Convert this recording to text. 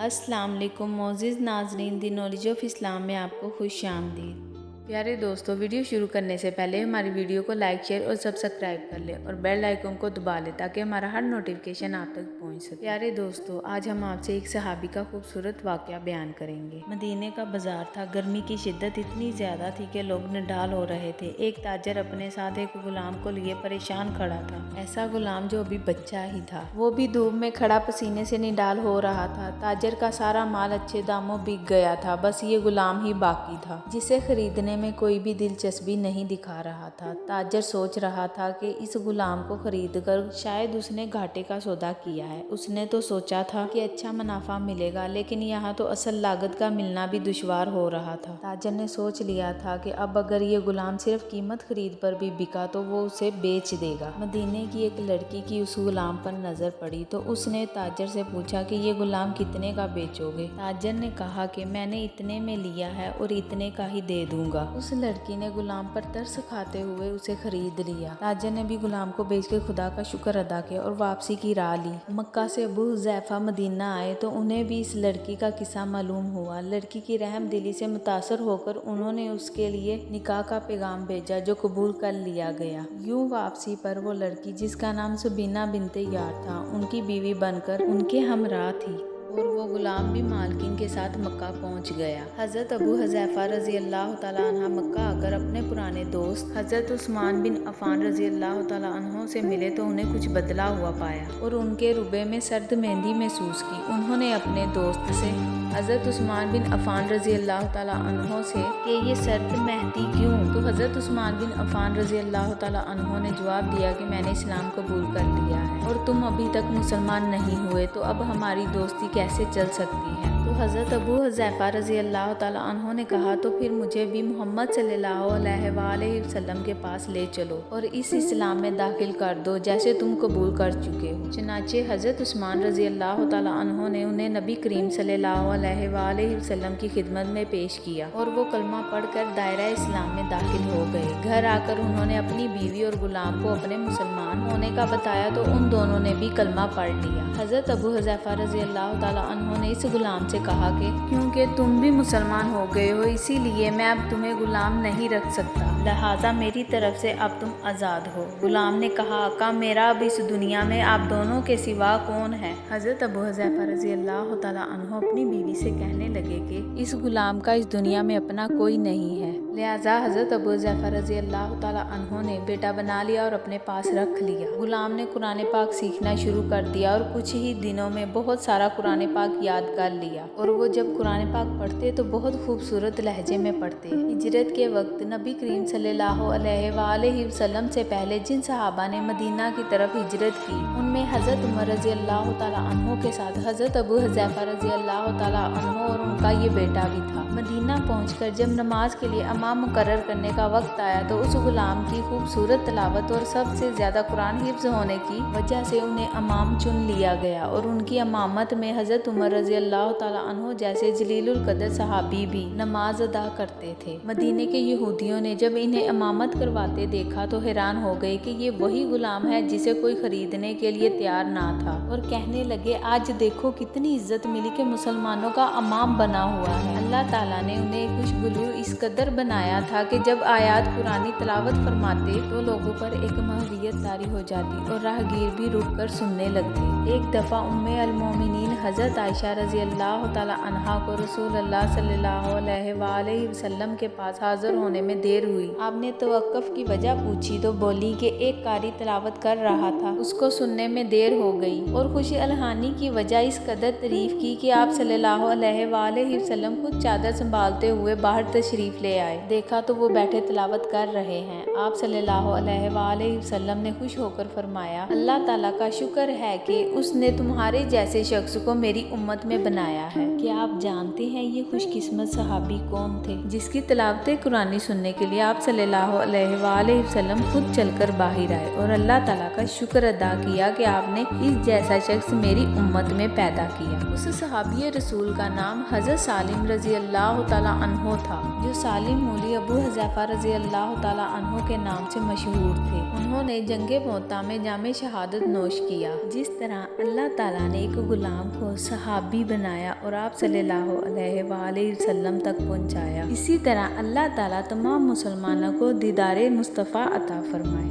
अस्सलाम वालेकुम मोअज़्ज़िज़ नाज़रीन, दी नॉलेज ऑफ इस्लाम में आपको खुश आमदीद। प्यारे दोस्तों, वीडियो शुरू करने से पहले हमारी वीडियो को लाइक, शेयर और सब्सक्राइब कर लें और बेल आइकन को दबा लें ताकि हमारा हर नोटिफिकेशन आप तक पहुंच सके। प्यारे दोस्तों, आज हम आपसे एक सहाबी का खूबसूरत वाक़या बयान करेंगे। मदीने का बाजार था। गर्मी की शिद्दत इतनी ज़्यादा थी कि लोग निढाल हो रहे थे। एक ताजर अपने साथ एक गुलाम को लिए परेशान खड़ा था। ऐसा गुलाम जो अभी बच्चा ही था, वो भी धूप में खड़ा पसीने से निढाल हो रहा था। ताजर का सारा माल अच्छे दामों बिक गया था, बस ये गुलाम ही बाकी था जिसे खरीदने में कोई भी दिलचस्पी नहीं दिखा रहा था। ताजर सोच रहा था कि इस गुलाम को खरीदकर शायद उसने घाटे का सौदा किया है। उसने तो सोचा था कि अच्छा मुनाफा मिलेगा, लेकिन यहाँ तो असल लागत का मिलना भी दुश्वार हो रहा था। ताजर ने सोच लिया था कि अब अगर ये गुलाम सिर्फ कीमत खरीद पर भी बिका तो वो उसे बेच देगा। मदीने की एक लड़की की उस गुलाम पर नजर पड़ी तो उसने ताजर से पूछा कि ये गुलाम कितने का बेचोगे। ताजर ने कहा कि मैंने इतने में लिया है और इतने का ही दे दूंगा। उस लड़की ने गुलाम पर तरस खाते हुए उसे खरीद लिया। ताजर ने भी गुलाम को बेच के खुदा का शुक्र अदा किया और वापसी की राह ली। मक्का से अबू हुज़ैफा मदीना आए तो उन्हें भी इस लड़की का किस्सा मालूम हुआ। लड़की की रहम दिली से मुतासर होकर उन्होंने उसके लिए निकाह का पैगाम भेजा जो कबूल कर लिया गया। यूं वापसी पर वो लड़की, जिसका नाम सबीना बिनते यार था, उनकी बीवी बनकर उनके हमराह थी और वो गुलाम भी मालकिन के साथ मक्का पहुंच गया। हज़रत अबू हुज़ैफा रज़ी अल्लाह तआला अन्हा मक्का आकर अपने पुराने दोस्त हज़रत उस्मान बिन अफ़ान रज़ी अल्लाह तआला अन्हो से मिले तो उन्हें कुछ बदला हुआ पाया और उनके रुबे में सर्द मेहंदी महसूस की। उन्होंने अपने दोस्त से हज़रत उस्मान बिन अफ़ान रज़ी अल्लाह तआला अन्हो से कि ये सर्द मेहंदी क्यों? तो हज़रत उस्मान बिन अफ़ान रज़ी अल्लाह तआला अन्हो ने जवाब दिया कि मैंने इस्लाम कबूल कर लिया है और तुम अभी तक मुसलमान नहीं हुए, तो अब हमारी दोस्ती कैसे चल सकती है? तो हज़रत अबू हुज़ैफा रज़ी अल्लाह तआला अन्हो ने कहा, तो फिर मुझे भी मोहम्मद सल्लल्लाहु अलैहि वसल्लम के पास ले चलो और इस इस्लाम में दाखिल कर दो जैसे तुम कबूल कर चुके हो। चनाचे हज़रत उस्मान रज़ी अल्लाह तआला अन्हो ने उन्हें नबी करीम सल्लल्लाहु अलैहि वसल्लम की खिदमत में पेश किया और वो कलमा पढ़कर दायरा इस्लाम में दाखिल हो गए। घर आकर उन्होंने अपनी बीवी और गुलाम को अपने मुसलमान होने का बताया तो उन दोनों ने भी कलमा पढ़ लिया। हज़रत अबू हुज़ैफा रज़ी अल्लाह तआला अन्हो ने इस गुलाम से कहा कि क्योंकि तुम भी मुसलमान हो गए हो, इसीलिए मैं अब तुम्हें गुलाम नहीं रख सकता, लिहाजा मेरी तरफ से अब तुम आज़ाद हो। गुलाम ने कहा, आका मेरा अब इस दुनिया में आप दोनों के सिवा कौन है? हज़रत अबू हुज़ैफा रज़ी अल्लाह तआला अन्हो अपनी बीवी से कहने लगे कि इस गुलाम का इस दुनिया में अपना कोई नहीं है, लिहाजा हज़रत अबू हुज़ैफा रज़ी अल्लाह तआला अन्हो ने बेटा बना लिया और अपने पास रख लिया। गुलाम ने कुरान पाक सीखना शुरू कर दिया और कुछ ही दिनों में बहुत सारा कुरान पाक याद कर लिया और वो जब कुरान पाक पढ़ते तो बहुत खूबसूरत लहजे में पढ़ते। हिजरत के वक्त नबी करीम सल्लल्लाहु अलैहि वसल्लम से पहले जिन सहाबा ने मदीना की तरफ हिजरत की, उनमें हज़रत उमर रज़ी अल्लाह तआला अन्हो के साथ हज़रत अबू हुज़ैफा रज़ी अल्लाह तआला अन्हो और उनका ये बेटा भी था। मदीना पहुंचकर जब नमाज के लिए इमाम मुकर्रर करने का वक्त आया तो उस गुलाम की खूबसूरत तलावत और सबसे ज्यादा कुरान हिफ्ज होने की वजह से उन्हें इमाम चुन लिया गया और उनकी इमामत में हज़रत उमर रज़ी अल्लाह तआला अन्हो जैसे जलीलुल कदर सहाबी भी नमाज अदा करते थे। मदीने के यहूदियों ने जब इन्हें इमामत करवाते देखा तो हैरान हो गए कि ये वही गुलाम है जिसे कोई खरीदने के लिए तैयार ना था और कहने लगे, आज देखो कितनी इज्जत मिली कि मुसलमानों का इमाम बना हुआ है। अल्लाह ताला ने उन्हें खुशगुलू इस कदर बनाया था कि जब आयात कुरानी तलावत फरमाते तो लोगों पर एक महवियत तारी हो जाती और राहगीर भी रुक कर सुनने लगते। एक दफ़ा उम्मे अल मोमिनीन हज़रत आयशा रज़ी अल्लाह तआला अन्हा को रसूल अल्लाह सल्लल्लाहु अलैहि वसल्लम के पास हाजिर होने में देर हुई। आपने तवक्कुफ की वजह पूछी तो बोली कि एक कारी तलावत कर रहा था, उसको सुनने में देर हो गई और खुशी अलहानी की वजह इस कदर तारीफ की कि आप सल्लल्लाहु अलैहि वसल्लम खुद चादर संभालते हुए बाहर तशरीफ ले आए। देखा तो वो बैठे तिलावत कर रहे हैं। आप सल्लल्लाहु अलैहि वसल्लम ने खुश होकर फरमाया, अल्लाह ताला का शुक्र है कि उसने तुम्हारे जैसे शख्स को मेरी उम्मत में बनाया है। क्या आप जानते हैं ये खुशकिस्मत सहाबी कौन थे जिसकी तिलावत कुरानी सुनने के लिए आप सल्लल्लाहु अलैहि वसल्लम खुद चलकर बाहर आए और अल्लाह ताला का शुक्र अदा किया कि आपने इस जैसा शख्स मेरी उम्मत में पैदा किया। उस सहाबी रसूल का नाम हज़रत सालिम रज़ी अल्लाह तआला अन्हो था। जो सालिम مولی ابو حذیفہ رضی اللہ تعالیٰ عنہ کے نام سے مشہور تھے۔ انہوں نے جنگ موتا میں جام شہادت نوش کیا۔ جس طرح اللہ تعالیٰ نے ایک غلام کو صحابی بنایا اور آپ صلی اللہ علیہ وآلہ وسلم تک پہنچایا، اسی طرح اللہ تعالیٰ تمام مسلمانوں کو دیدار مصطفیٰ عطا فرمائے۔